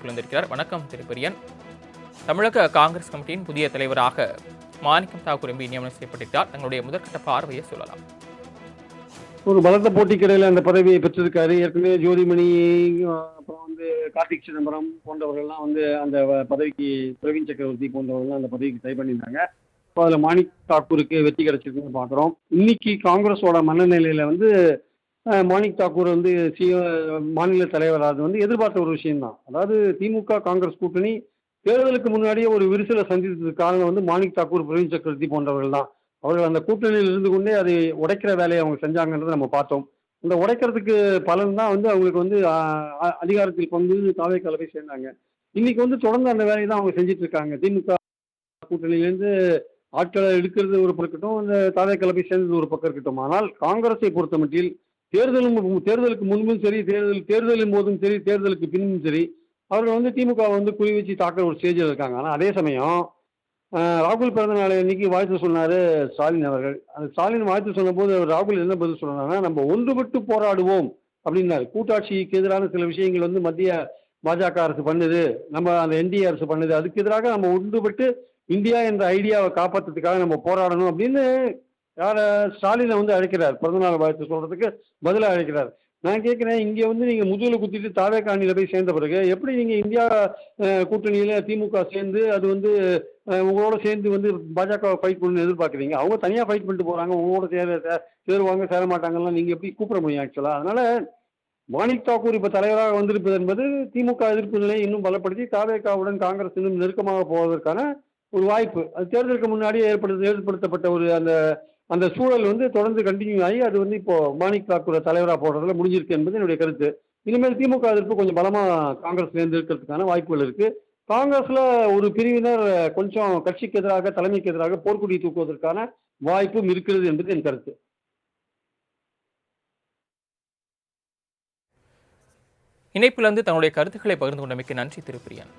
வந்திருக்கிறார். வணக்கம் திரு பிரியன். தமிழக காங்கிரஸ் கமிட்டியின் புதிய தலைவராக மாணிக்கம் தாக்கூர் எம்பி நியமனம் செய்யப்பட்டிருக்கிறார். தங்களுடைய முதற்கட்ட பார்வையை சொல்லலாம். ஒரு பலத்த போட்டிக்கிடையில் அந்த பதவியை பெற்றிருக்காரு. ஏற்கனவே ஜோதிமணி, அப்புறம் கார்த்திக் சிதம்பரம் போன்றவர்கள்லாம் அந்த பதவிக்கு, பிரவீன் சக்கரவர்த்தி போன்றவர்கள்லாம் அந்த பதவிக்கு ட்ரை பண்ணியிருந்தாங்க. இப்போ அதில் மாணிக் தாக்கூருக்கு வெற்றி கிடைச்சிருக்குன்னு பார்க்குறோம். இன்னைக்கு காங்கிரஸோட மனநிலையில் மாணிக் தாக்கூர் மாநில தலைவராக எதிர்பார்த்த ஒரு விஷயம்தான். அதாவது திமுக காங்கிரஸ் கூட்டணி தேர்தலுக்கு முன்னாடியே ஒரு விரிசலை சந்தித்ததுக்கு காரணம் மாணிக் தாக்கூர், பிரவீன் சக்கரவர்த்தி போன்றவர்கள் தான். அவர்கள் அந்த கூட்டணியில் இருந்து கொண்டே அதை உடைக்கிற வேலையை அவங்க செஞ்சாங்கன்றதை நம்ம பார்த்தோம். இந்த உடைக்கிறதுக்கு பலன் தான் அவங்களுக்கு அதிகாரத்தில் பங்கு தாவேக்கால போய் சேர்ந்தாங்க. இன்னைக்கு தொடர்ந்து அந்த வேலையை தான் அவங்க செஞ்சுட்டு இருக்காங்க. திமுக கூட்டணியிலேருந்து ஆட்களை எடுக்கிறது ஒரு பக்கம் இருக்கட்டும், அந்த தாவேக்கால போய் சேர்ந்தது ஒரு பக்கம் இருக்கட்டும். ஆனால் காங்கிரஸை பொறுத்த மட்டில் தேர்தலுக்கு முன்பும் சரி, தேர்தலின் போதும் சரி, தேர்தலுக்கு பின்பும் சரி, அவர்கள் திமுக குறி வச்சு தாக்குற ஒரு ஸ்டேஜில் இருக்காங்க. ஆனால் அதே சமயம் ராகுல் பிறந்த நாளை இன்னைக்கு வாழ்த்து சொன்னாரு ஸ்டாலின் அவர்கள். அந்த ஸ்டாலின் வாழ்த்து சொன்னபோது ராகுல் என்ன பதில் சொன்னாங்கன்னா, நம்ம ஒன்றுபட்டு போராடுவோம் அப்படின்னாரு. கூட்டாட்சிக்கு எதிரான சில விஷயங்கள் மத்திய பாஜக அரசு பண்ணுது, நம்ம அந்த என்டிஏ அரசு பண்ணுது, அதுக்கு எதிராக நம்ம ஒன்றுபட்டு இந்தியா என்ற ஐடியாவை காப்பாற்றுறதுக்காக நம்ம போராடணும் அப்படின்னு யார ஸ்டாலினை அழைக்கிறார். பிறந்தநாள் வாழ்த்து சொல்றதுக்கு பதிலாக அழைக்கிறார். நான் கேட்குறேன், இங்கே நீங்கள் முதுகில் குத்திட்டு தாவேக்கா அணியில் போய் சேர்ந்த பிறகு எப்படி நீங்கள் இந்தியா கூட்டணியில் திமுக சேர்ந்து அது உங்களோட சேர்ந்து பாஜகவை ஃபைட் பண்ணணும்னு எதிர்பார்க்குறீங்க? அவங்க தனியாக ஃபைட் பண்ணிட்டு போகிறாங்க, உங்களோட சேருவாங்க சேர மாட்டாங்கலாம் நீங்கள் எப்படி கூப்பிட முடியும் ஆக்சுவலாக? அதனால் மாணிக் தாக்கூர் இப்போ தலைவராக வந்திருப்பது என்பது திமுக எதிர்ப்பு நிலையை இன்னும் பலப்படுத்தி தாவேக்காவுடன் காங்கிரஸ் இன்னும் நெருக்கமாக போவதற்கான ஒரு வாய்ப்பு. அது தேர்தலுக்கு முன்னாடியே ஏற்படுத்தப்பட்ட ஒரு அந்த அந்த சூழல் தொடர்ந்து கண்டினியூ ஆகி அது இப்போ மாணிக் தாக்கூரை தலைவராக போடுறதுல முடிஞ்சிருக்கு என்பது என்னுடைய கருத்து. இனிமேல் திமுக எதிர்ப்பு கொஞ்சம் பலமாக காங்கிரஸ்லேருந்து இருக்கிறதுக்கான வாய்ப்புகள் இருக்கு. காங்கிரஸ்ல ஒரு பிரிவினர் கொஞ்சம் கட்சிக்கு எதிராக, தலைமைக்கு எதிராக போர்க்குடி தூக்குவதற்கான வாய்ப்பும் இருக்கிறது என்பது என் கருத்து. இணைப்பிலிருந்து தன்னுடைய கருத்துக்களை பகிர்ந்து கொண்டமைக்கு நன்றி திரு பிரியன்.